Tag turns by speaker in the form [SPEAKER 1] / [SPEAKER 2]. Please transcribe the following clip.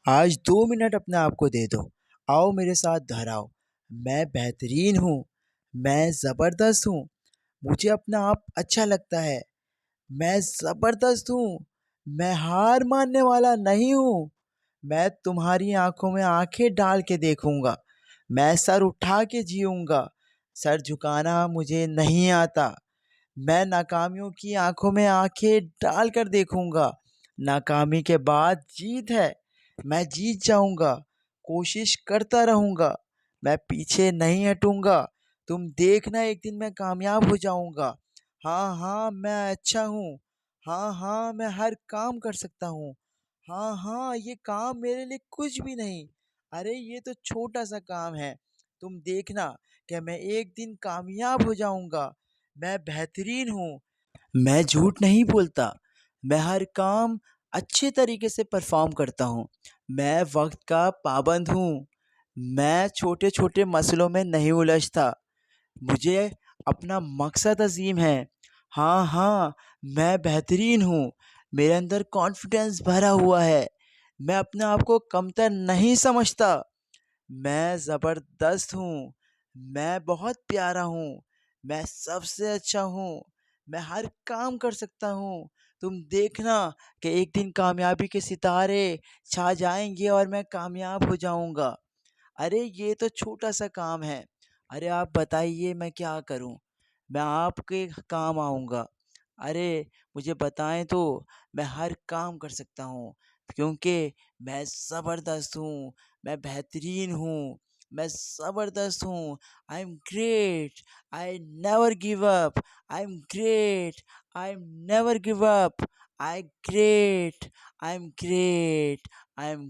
[SPEAKER 1] आज 2 मिनट अपने आप को दे दो। आओ मेरे साथ दोहराओ। मैं बेहतरीन हूँ। मैं ज़बरदस्त हूँ। मुझे अपना आप अच्छा लगता है। मैं ज़बरदस्त हूँ। मैं हार मानने वाला नहीं हूँ। मैं तुम्हारी आंखों में आंखें डाल के देखूंगा। मैं सर उठा के जीऊंगा। सर झुकाना मुझे नहीं आता। मैं नाकामियों की आंखों में आंखें डाल कर देखूंगा। नाकामी के बाद जीत है। मैं जीत जाऊंगा। कोशिश करता रहूंगा। मैं पीछे नहीं हटूंगा। तुम देखना एक दिन मैं कामयाब हो जाऊंगा। हाँ हाँ मैं अच्छा हूँ। हाँ हाँ मैं हर काम कर सकता हूँ। हाँ हाँ ये काम मेरे लिए कुछ भी नहीं। अरे ये तो छोटा सा काम है। तुम देखना कि मैं एक दिन कामयाब हो जाऊंगा। मैं बेहतरीन हूँ। मैं झूठ नहीं बोलता। मैं हर काम अच्छे तरीके से परफॉर्म करता हूँ। मैं वक्त का पाबंद हूँ। मैं छोटे छोटे मसलों में नहीं उलझता। मुझे अपना मकसद अजीम है। हाँ हाँ मैं बेहतरीन हूँ। मेरे अंदर कॉन्फिडेंस भरा हुआ है। मैं अपने आप को कमतर नहीं समझता। मैं ज़बरदस्त हूँ। मैं बहुत प्यारा हूँ। मैं सबसे अच्छा हूँ। मैं हर काम कर सकता हूँ। तुम देखना कि एक दिन कामयाबी के सितारे छा जाएंगे और मैं कामयाब हो जाऊंगा। अरे ये तो छोटा सा काम है। अरे आप बताइए मैं क्या करूं। मैं आपके काम आऊंगा। अरे मुझे बताएं तो मैं हर काम कर सकता हूँ, क्योंकि मैं ज़बरदस्त हूँ। मैं बेहतरीन हूँ। मैं ज़बरदस्त हूँ। I am great. I never give up. I am great. I never give up. I great. I am great. I am